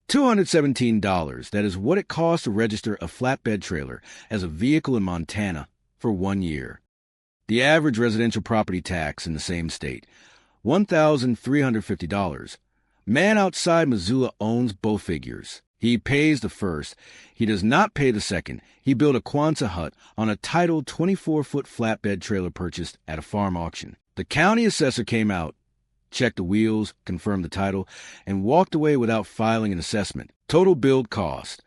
$217. That is what it costs to register a flatbed trailer as a vehicle in Montana for 1 year. The average residential property tax in the same state, $1,350. Man outside Missoula owns both figures. He pays the first. He does not pay the second. He built a Quonset hut on a titled 24-foot flatbed trailer purchased at a farm auction. The county assessor came out, checked the wheels, confirmed the title, and walked away without filing an assessment. Total build cost,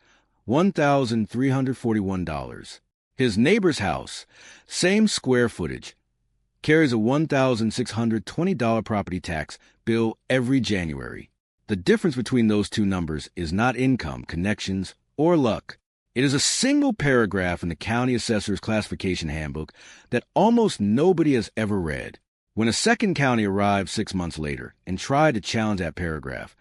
$1,341. His neighbor's house, same square footage, carries a $1,620 property tax bill every January. The difference between those two numbers is not income, connections, or luck. It is a single paragraph in the county assessor's classification handbook that almost nobody has ever read. When a second county arrived 6 months later and tried to challenge that paragraph,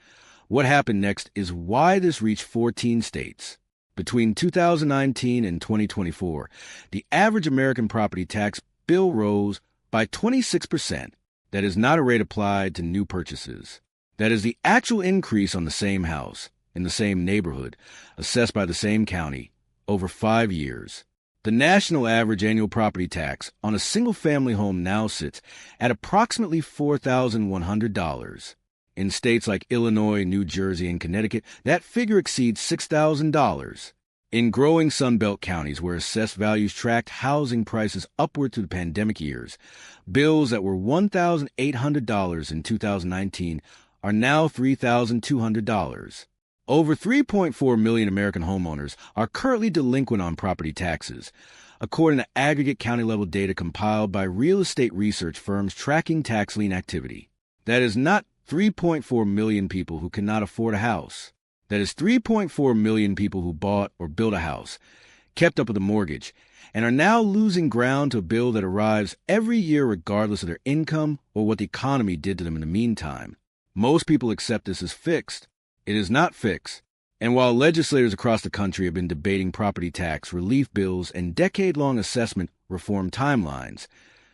what happened next is why this reached 14 states. Between 2019 and 2024, the average American property tax bill rose by 26%. That is not a rate applied to new purchases. That is the actual increase on the same house, in the same neighborhood, assessed by the same county, over 5 years. The national average annual property tax on a single-family home now sits at approximately $4,100. In states like Illinois, New Jersey, and Connecticut, that figure exceeds $6,000. In growing Sunbelt counties where assessed values tracked housing prices upward through the pandemic years, bills that were $1,800 in 2019 are now $3,200. Over 3.4 million American homeowners are currently delinquent on property taxes, according to aggregate county-level data compiled by real estate research firms tracking tax lien activity. That is not 3.4 million people who cannot afford a house. That is 3.4 million people who bought or built a house, kept up with a mortgage, and are now losing ground to a bill that arrives every year regardless of their income or what the economy did to them in the meantime. Most people accept this as fixed. It is not fixed. And while legislators across the country have been debating property tax relief bills and decade-long assessment reform timelines,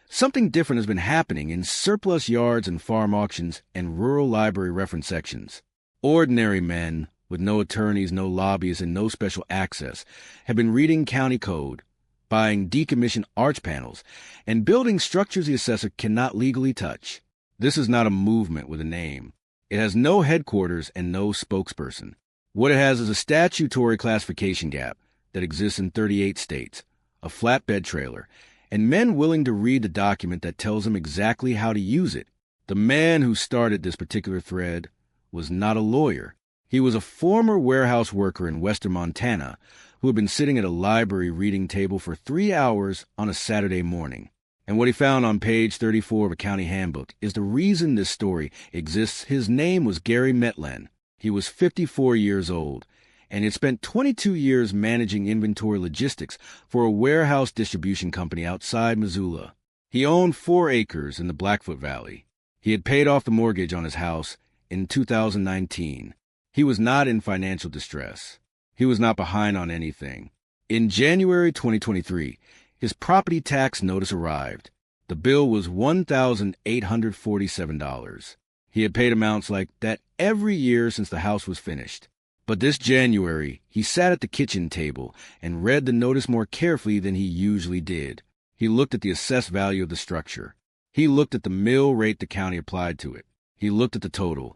something different has been happening in surplus yards and farm auctions and rural library reference sections. Ordinary men, with no attorneys, no lobbyists, and no special access, have been reading county code, buying decommissioned arch panels, and building structures the assessor cannot legally touch. This is not a movement with a name. It has no headquarters and no spokesperson. What it has is a statutory classification gap that exists in 38 states, a flatbed trailer, and men willing to read the document that tells them exactly how to use it. The man who started this particular thread was not a lawyer. He was a former warehouse worker in western Montana who had been sitting at a library reading table for 3 hours on a Saturday morning. And what he found on page 34 of a county handbook is the reason this story exists. His name was Gary Metland. He was 54 years old, and he had spent 22 years managing inventory logistics for a warehouse distribution company outside Missoula. He owned 4 acres in the Blackfoot Valley. He had paid off the mortgage on his house in 2019. He was not in financial distress. He was not behind on anything. In January 2023, his property tax notice arrived. The bill was $1,847. He had paid amounts like that every year since the house was finished. But this January, he sat at the kitchen table and read the notice more carefully than he usually did. He looked at the assessed value of the structure. He looked at the mill rate the county applied to it. He looked at the total.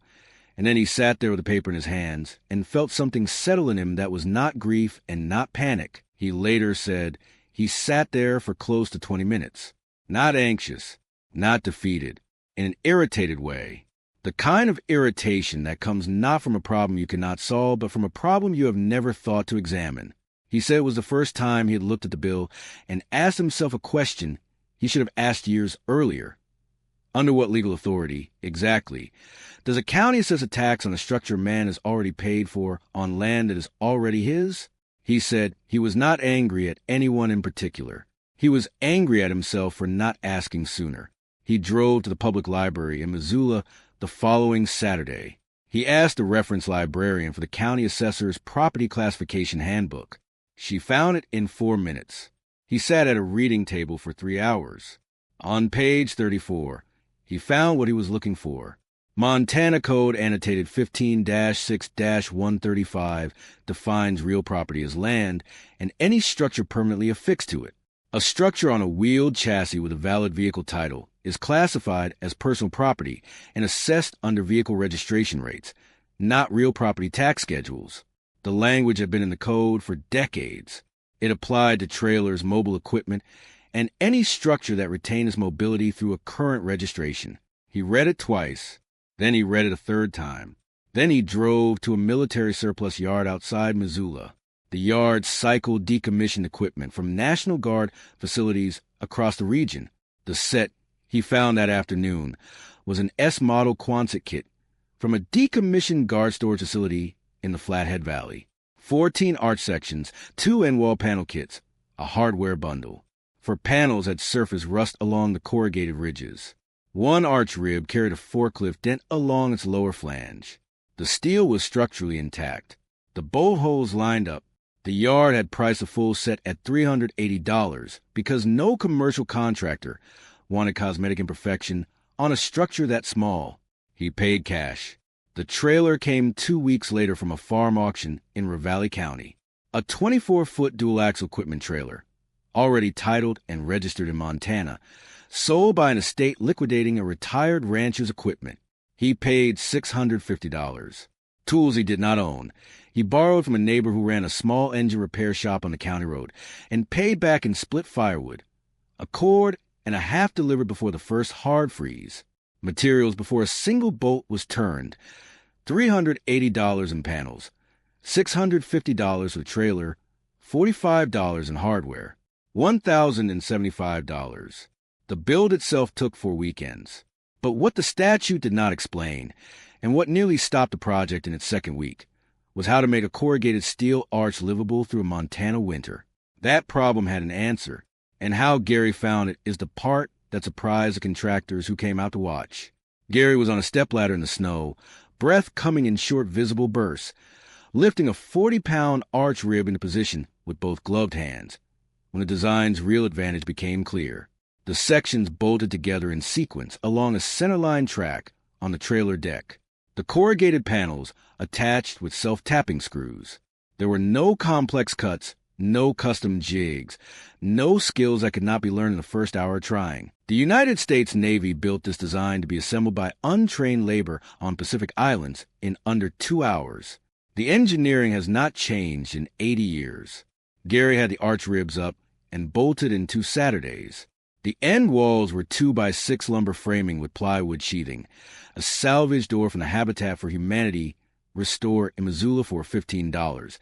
And then he sat there with the paper in his hands and felt something settle in him that was not grief and not panic. He later said he sat there for close to 20 minutes, not anxious, not defeated, in an irritated way. The kind of irritation that comes not from a problem you cannot solve, but from a problem you have never thought to examine. He said it was the first time he had looked at the bill and asked himself a question he should have asked years earlier. Under what legal authority, exactly, does a county assess a tax on a structure man has already paid for on land that is already his? He said he was not angry at anyone in particular. He was angry at himself for not asking sooner. He drove to the public library in Missoula the following Saturday. He asked the reference librarian for the county assessor's property classification handbook. She found it in 4 minutes. He sat at a reading table for 3 hours. On page 34, he found what he was looking for. Montana Code Annotated 15-6-135 defines real property as land and any structure permanently affixed to it. A structure on a wheeled chassis with a valid vehicle title is classified as personal property and assessed under vehicle registration rates, not real property tax schedules. The language had been in the code for decades. It applied to trailers, mobile equipment, and any structure that retained its mobility through a current registration. He read it twice. Then he read it a third time. Then he drove to a military surplus yard outside Missoula. The yard cycled decommissioned equipment from National Guard facilities across the region. The set he found that afternoon was an S-model Quonset kit from a decommissioned guard storage facility in the Flathead Valley. 14 arch sections, 2 end wall panel kits, a hardware bundle. For panels had surfaced rust along the corrugated ridges. One arch rib carried a forklift dent along its lower flange. The steel was structurally intact. The bolt holes lined up. The yard had priced the full set at $380 because no commercial contractor wanted cosmetic imperfection on a structure that small. He paid cash. The trailer came 2 weeks later from a farm auction in Ravalli County. A 24-foot dual-axle equipment trailer, already titled and registered in Montana, sold by an estate liquidating a retired rancher's equipment. He paid $650. Tools he did not own. He borrowed from a neighbor who ran a small engine repair shop on the county road and paid back in split firewood, a cord and a half delivered before the first hard freeze. Materials before a single bolt was turned. $380 in panels, $650 for the trailer, $45 in hardware, $1,075. The build itself took 4 weekends. But what the statute did not explain, and what nearly stopped the project in its second week, was how to make a corrugated steel arch livable through a Montana winter. That problem had an answer, and how Gary found it is the part that surprised the contractors who came out to watch. Gary was on a stepladder in the snow, breath coming in short visible bursts, lifting a 40-pound arch rib into position with both gloved hands, when the design's real advantage became clear. The sections bolted together in sequence along a centerline track on the trailer deck. The corrugated panels attached with self-tapping screws. There were no complex cuts, no custom jigs, no skills that could not be learned in the first hour of trying. The United States Navy built this design to be assembled by untrained labor on Pacific Islands in under 2 hours. The engineering has not changed in 80 years. Gary had the arch ribs up and bolted in 2 Saturdays. The end walls were 2x6 lumber framing with plywood sheathing, a salvage door from the Habitat for Humanity restored in Missoula for $15,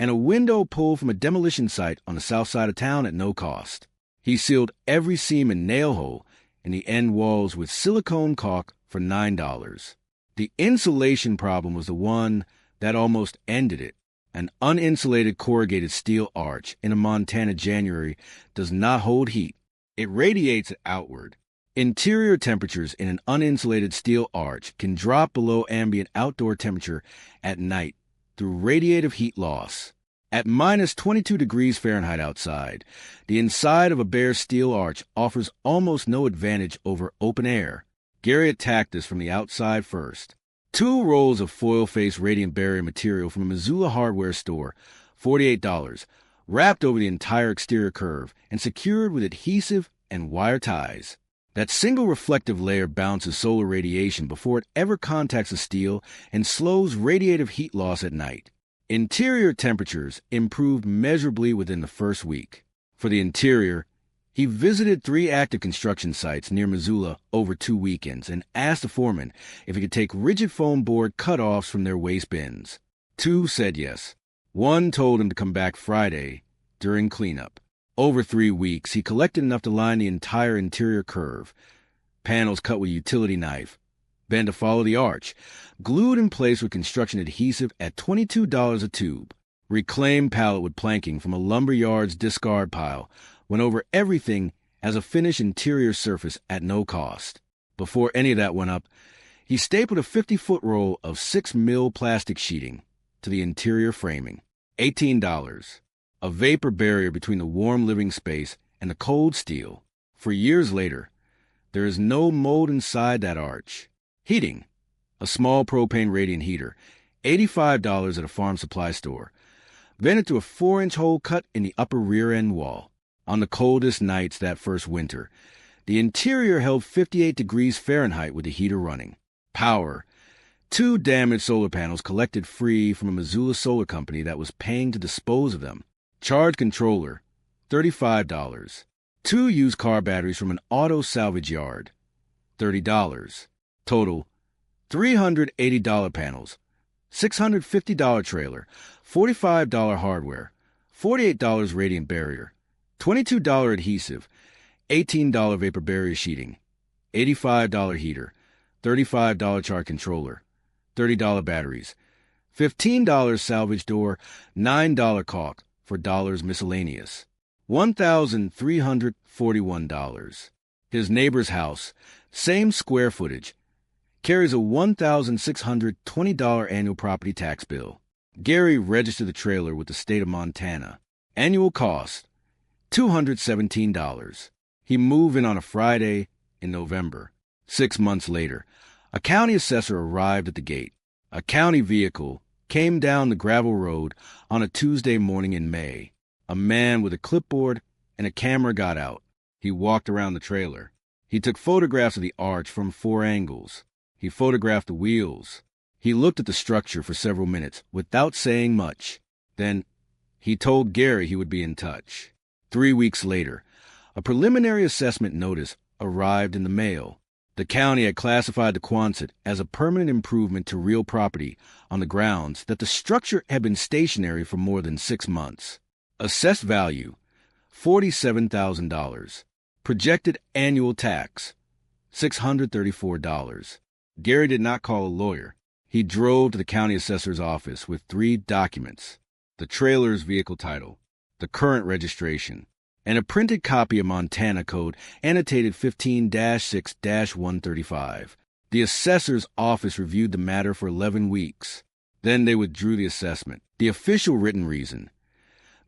and a window pulled from a demolition site on the south side of town at no cost. He sealed every seam and nail hole in the end walls with silicone caulk for $9. The insulation problem was the one that almost ended it. An uninsulated corrugated steel arch in a Montana January does not hold heat. It radiates it outward. Interior temperatures in an uninsulated steel arch can drop below ambient outdoor temperature at night through radiative heat loss. At minus 22 degrees Fahrenheit outside, the inside of a bare steel arch offers almost no advantage over open air. Gary attacked this from the outside first. 2 rolls of foil-face radiant barrier material from a Missoula hardware store, $48, wrapped over the entire exterior curve and secured with adhesive and wire ties. That single reflective layer bounces solar radiation before it ever contacts the steel and slows radiative heat loss at night. Interior temperatures improved measurably within the first week. For the interior, he visited 3 active construction sites near Missoula over 2 weekends and asked the foreman if he could take rigid foam board cutoffs from their waste bins. 2 said yes. 1 told him to come back Friday during cleanup. Over 3 weeks, he collected enough to line the entire interior curve. Panels cut with a utility knife, bent to follow the arch, glued in place with construction adhesive at $22 a tube. Reclaimed pallet wood planking from a lumberyard's discard pile went over everything as a finished interior surface at no cost. Before any of that went up, he stapled a 50-foot roll of 6mm plastic sheeting to the interior framing. $18. A vapor barrier between the warm living space and the cold steel. For years later, there is no mold inside that arch. Heating, A small propane radiant heater, $85 at a farm supply store. Vented through a 4-inch hole cut in the upper rear end wall. On the coldest nights that first winter, the interior held 58 degrees Fahrenheit with the heater running. Power: 2 damaged solar panels collected free from a Missoula solar company that was paying to dispose of them. Charge controller, $35. 2 used car batteries from an auto salvage yard, $30. Total, $380 panels, $650 trailer, $45 hardware, $48 radiant barrier, $22 adhesive, $18 vapor barrier sheeting, $85 heater, $35 charge controller, $30 batteries, $15 salvage door, $9 caulk for dollars miscellaneous, $1,341. His neighbor's house, same square footage, carries a $1,620 annual property tax bill. Gary registered the trailer with the state of Montana. Annual cost, $217. He moved in on a Friday in November. 6 months later, a county assessor arrived at the gate. A county vehicle came down the gravel road on a Tuesday morning in May. A man with a clipboard and a camera got out. He walked around the trailer. He took photographs of the arch from 4 angles. He photographed the wheels. He looked at the structure for several minutes without saying much. Then he told Gary he would be in touch. 3 weeks later, a preliminary assessment notice arrived in the mail. The county had classified the Quonset as a permanent improvement to real property on the grounds that the structure had been stationary for more than 6 months. Assessed value, $47,000. Projected annual tax, $634. Gary did not call a lawyer. He drove to the county assessor's office with 3 documents: the trailer's vehicle title, the current registration, and a printed copy of Montana Code annotated 15-6-135. The assessor's office reviewed the matter for 11 weeks. Then they withdrew the assessment. The official written reason: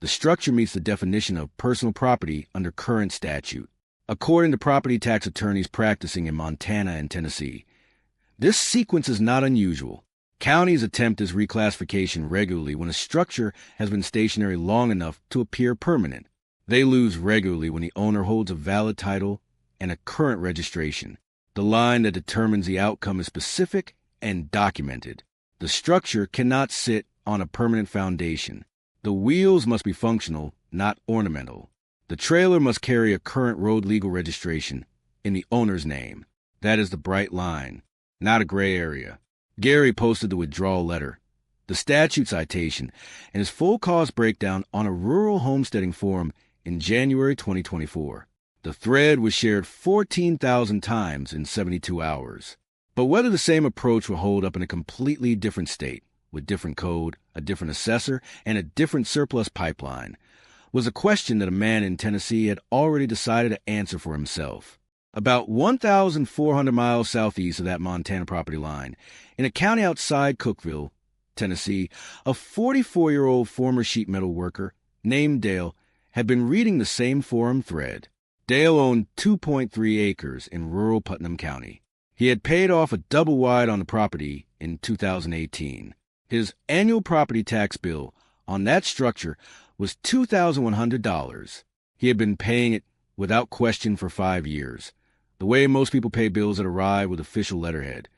the structure meets the definition of personal property under current statute. According to property tax attorneys practicing in Montana and Tennessee, this sequence is not unusual. Counties attempt this reclassification regularly when a structure has been stationary long enough to appear permanent. They lose regularly when the owner holds a valid title and a current registration. The line that determines the outcome is specific and documented. The structure cannot sit on a permanent foundation. The wheels must be functional, not ornamental. The trailer must carry a current road legal registration in the owner's name. That is the bright line, not a gray area. Gary posted the withdrawal letter, the statute citation, and his full cost breakdown on a rural homesteading forum in January 2024. The thread was shared 14,000 times in 72 hours. But whether the same approach will hold up in a completely different state, with different code, a different assessor, and a different surplus pipeline, was a question that a man in Tennessee had already decided to answer for himself. About 1,400 miles southeast of that Montana property line, in a county outside Cookeville, Tennessee, a 44-year-old former sheet metal worker named Dale had been reading the same forum thread. Dale owned 2.3 acres in rural Putnam County. He had paid off a double wide on the property in 2018. His annual property tax bill on that structure was $2,100. He had been paying it without question for 5 years, the way most people pay bills that arrive with official letterhead,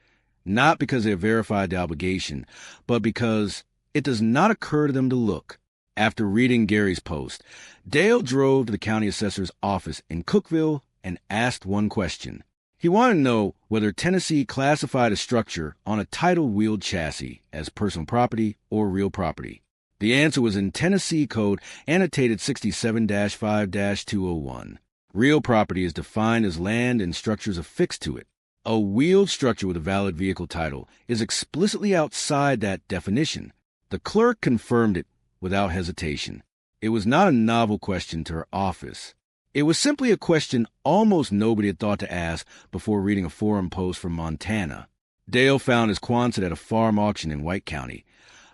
not because they have verified the obligation, but because it does not occur to them to look. After reading Gary's post, Dale drove to the county assessor's office in Cookeville and asked one question. He wanted to know whether Tennessee classified a structure on a title-wheeled chassis as personal property or real property. The answer was in Tennessee Code annotated 67-5-201. Real property is defined as land and structures affixed to it. A wheeled structure with a valid vehicle title is explicitly outside that definition. The clerk confirmed it without hesitation. It was not a novel question to her office. It was simply a question almost nobody had thought to ask before reading a forum post from Montana. Dale found his Quonset at a farm auction in White County,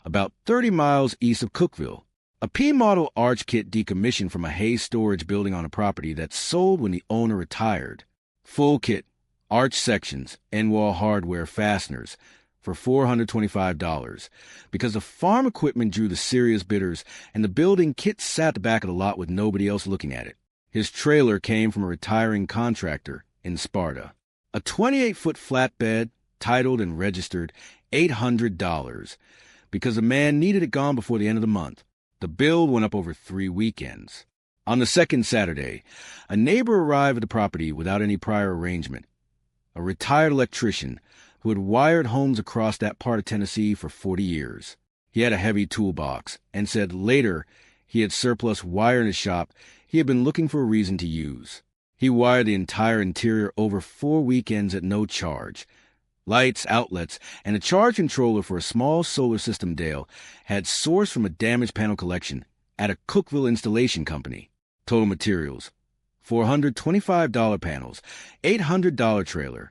about 30 miles east of Cookeville. A P-model arch kit decommissioned from a hay storage building on a property that sold when the owner retired. Full kit, arch sections, end wall hardware, fasteners, for $425 because the farm equipment drew the serious bidders and the building kit sat at the back of the lot with nobody else looking at it. His trailer came from a retiring contractor in Sparta. A 28-foot flatbed, titled and registered $800 because the man needed it gone before the end of the month. The bill went up over 3 weekends. On the second Saturday, a neighbor arrived at the property without any prior arrangement. A retired electrician who had wired homes across that part of Tennessee for 40 years. He had a heavy toolbox and said later he had surplus wire in his shop he had been looking for a reason to use. He wired the entire interior over 4 weekends at no charge. Lights, outlets, and a charge controller for a small solar system Dale had sourced from a damaged panel collection at a Cookeville installation company. Total materials: $425 panels, $800 trailer,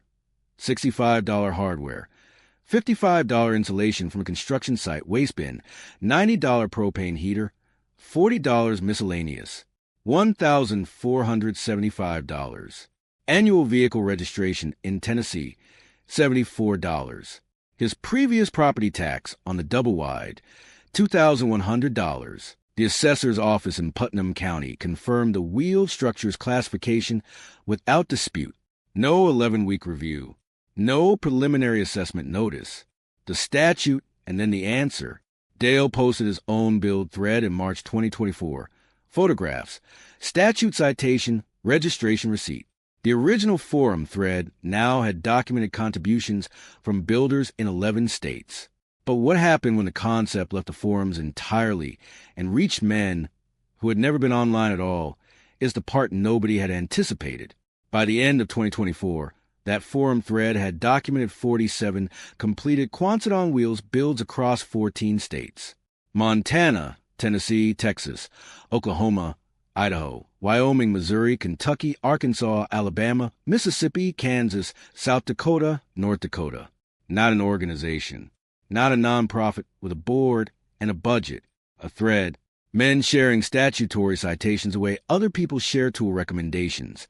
$65 hardware, $55 insulation from a construction site waste bin, $90 propane heater, $40 miscellaneous, $1,475. Annual vehicle registration in Tennessee, $74. His previous property tax on the double-wide, $2,100. The assessor's office in Putnam County confirmed the wheeled structure's classification without dispute. No 11-week review. No preliminary assessment notice. The statute and then the answer. Dale posted his own build thread in March 2024. Photographs, statute citation, registration receipt. The original forum thread now had documented contributions from builders in 11 states. But what happened when the concept left the forums entirely and reached men who had never been online at all is the part nobody had anticipated. By the end of 2024, that forum thread had documented 47 completed Quonset on Wheels builds across 14 states. Montana, Tennessee, Texas, Oklahoma, Idaho, Wyoming, Missouri, Kentucky, Arkansas, Alabama, Mississippi, Kansas, South Dakota, North Dakota. Not an organization. Not a nonprofit with a board and a budget. A thread. Men sharing statutory citations the way other people share tool recommendations.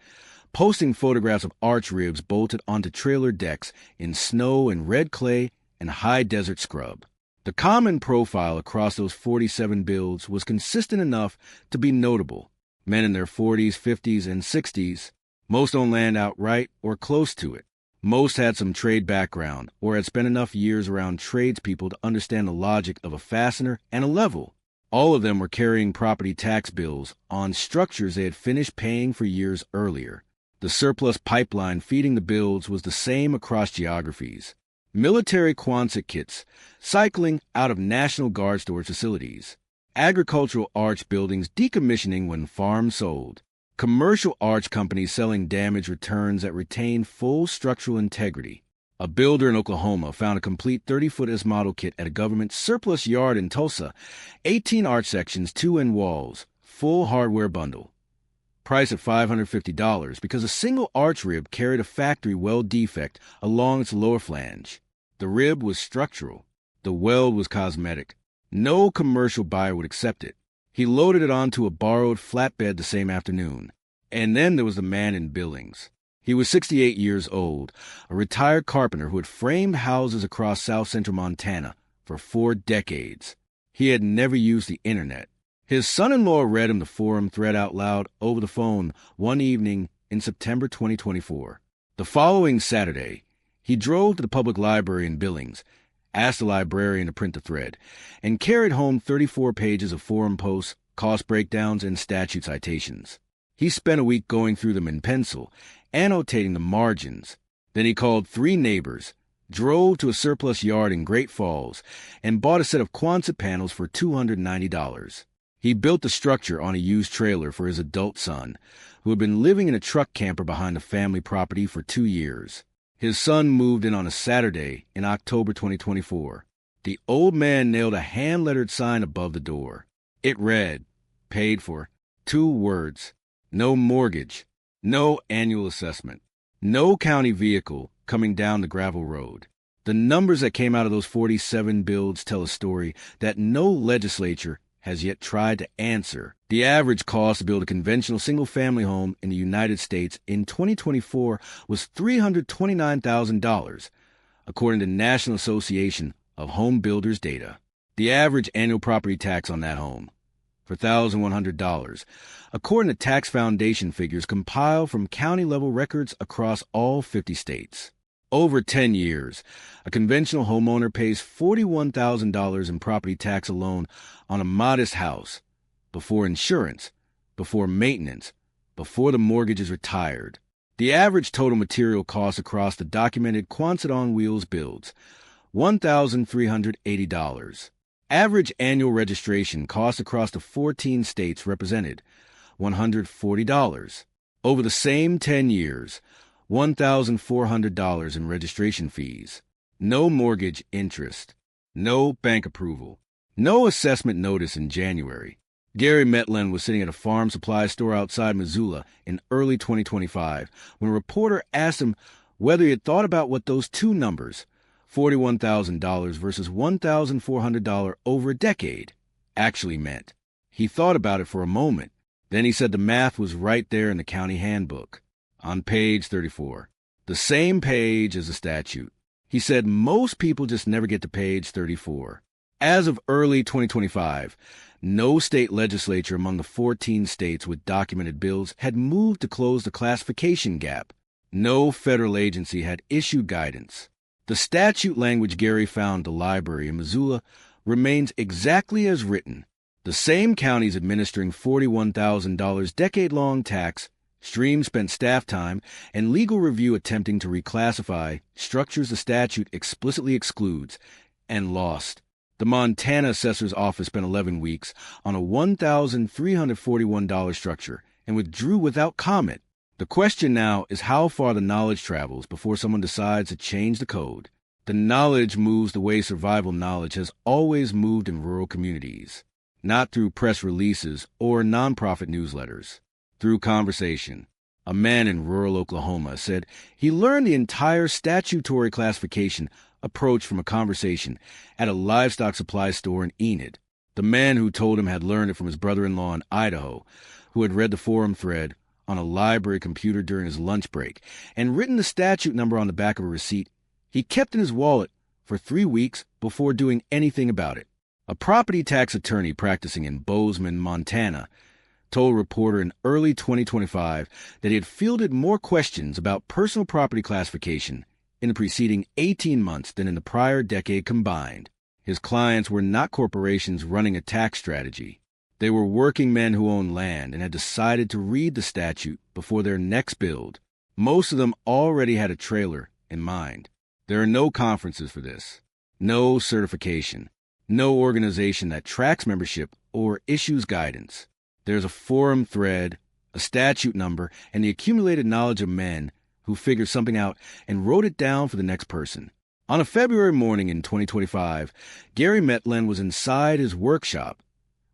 Posting photographs of arch ribs bolted onto trailer decks in snow and red clay and high desert scrub. The common profile across those 47 builds was consistent enough to be notable. Men in their 40s, 50s, and 60s. Most owned land outright or close to it. Most had some trade background or had spent enough years around tradespeople to understand the logic of a fastener and a level. All of them were carrying property tax bills on structures they had finished paying for years earlier. The surplus pipeline feeding the builds was the same across geographies. Military Quonset kits cycling out of National Guard storage facilities. Agricultural arch buildings decommissioning when farms sold. Commercial arch companies selling damaged returns that retain full structural integrity. A builder in Oklahoma found a complete 30-foot as model kit at a government surplus yard in Tulsa. 18 arch sections, 2 end walls, full hardware bundle. Price at $550 because a single arch rib carried a factory weld defect along its lower flange. The rib was structural. The weld was cosmetic. No commercial buyer would accept it. He loaded it onto a borrowed flatbed the same afternoon. And then there was the man in Billings. He was 68 years old, a retired carpenter who had framed houses across south-central Montana for 4 decades. He had never used the internet. His son-in-law read him the forum thread out loud over the phone one evening in September 2024. The following Saturday, he drove to the public library in Billings, asked the librarian to print the thread, and carried home 34 pages of forum posts, cost breakdowns, and statute citations. He spent a week going through them in pencil, annotating the margins. Then he called 3 neighbors, drove to a surplus yard in Great Falls, and bought a set of Quonset panels for $290. He built the structure on a used trailer for his adult son, who had been living in a truck camper behind the family property for 2 years. His son moved in on a Saturday in October 2024. The old man nailed a hand-lettered sign above the door. It read, paid for, 2 words, no mortgage, no annual assessment, no county vehicle coming down the gravel road. The numbers that came out of those 47 builds tell a story that no legislature has yet tried to answer. The average cost to build a conventional single-family home in the United States in 2024 was $329,000, according to National Association of Home Builders data. The average annual property tax on that home, for $1,100, according to Tax Foundation figures compiled from county-level records across all 50 states. Over 10 years, a conventional homeowner pays $41,000 in property tax alone on a modest house, before insurance, before maintenance, before the mortgage is retired. The average total material cost across the documented Quonset on wheels builds, $1,380. Average annual registration costs across the 14 states represented, $140. Over the same 10 years, $1,400 in registration fees. No mortgage interest. No bank approval. No assessment notice in January. Gary Metland was sitting at a farm supply store outside Missoula in early 2025 when a reporter asked him whether he had thought about what those two numbers, $41,000 versus $1,400 over a decade, actually meant. He thought about it for a moment. Then he said the math was right there in the county handbook, on page 34, the same page as the statute. He said most people just never get to page 34. As of early 2025, no state legislature among the 14 states with documented bills had moved to close the classification gap. No federal agency had issued guidance. The statute language Gary found at the library in Missoula remains exactly as written. The same counties administering $41,000 decade-long tax, stream spent staff time, and legal review attempting to reclassify structures the statute explicitly excludes, and lost. The Montana Assessor's Office spent 11 weeks on a $1,341 structure and withdrew without comment. The question now is how far the knowledge travels before someone decides to change the code. The knowledge moves the way survival knowledge has always moved in rural communities, not through press releases or nonprofit newsletters, through conversation. A man in rural Oklahoma said he learned the entire statutory classification approach from a conversation at a livestock supply store in Enid. The man who told him had learned it from his brother-in-law in Idaho, who had read the forum thread on a library computer during his lunch break and written the statute number on the back of a receipt he kept in his wallet for 3 weeks before doing anything about it. A property tax attorney practicing in Bozeman, Montana, told a reporter in early 2025 that he had fielded more questions about personal property classification in the preceding 18 months than in the prior decade combined. His clients were not corporations running a tax strategy. They were working men who owned land and had decided to read the statute before their next build. Most of them already had a trailer in mind. There are no conferences for this, no certification, no organization that tracks membership or issues guidance. There's a forum thread, a statute number, and the accumulated knowledge of men who figured something out and wrote it down for the next person. On a February morning in 2025, Gary Metland was inside his workshop,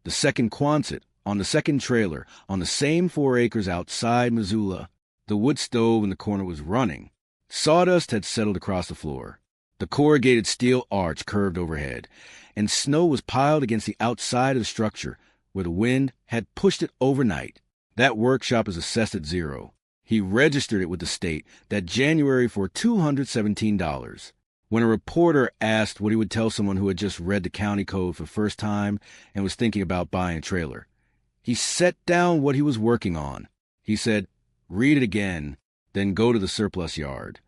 the second Quonset, on the second trailer, on the same 4 acres outside Missoula. The wood stove in the corner was running. Sawdust had settled across the floor. The corrugated steel arch curved overhead, and snow was piled against the outside of the structure where the wind had pushed it overnight. That workshop is assessed at $0. He registered it with the state that January for $217. When a reporter asked what he would tell someone who had just read the county code for the first time and was thinking about buying a trailer, he set down what he was working on. He said, "Read it again, then go to the surplus yard."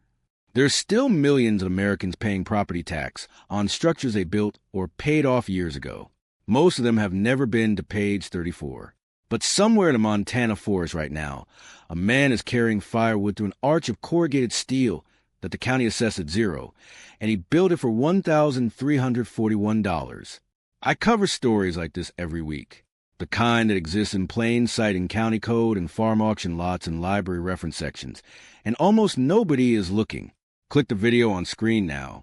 There's still millions of Americans paying property tax on structures they built or paid off years ago. Most of them have never been to page 34. But somewhere in a Montana forest right now, a man is carrying firewood through an arch of corrugated steel that the county assessed at $0, and he built it for $1,341. I cover stories like this every week, the kind that exists in plain sight in county code and farm auction lots and library reference sections, and almost nobody is looking. Click the video on screen now.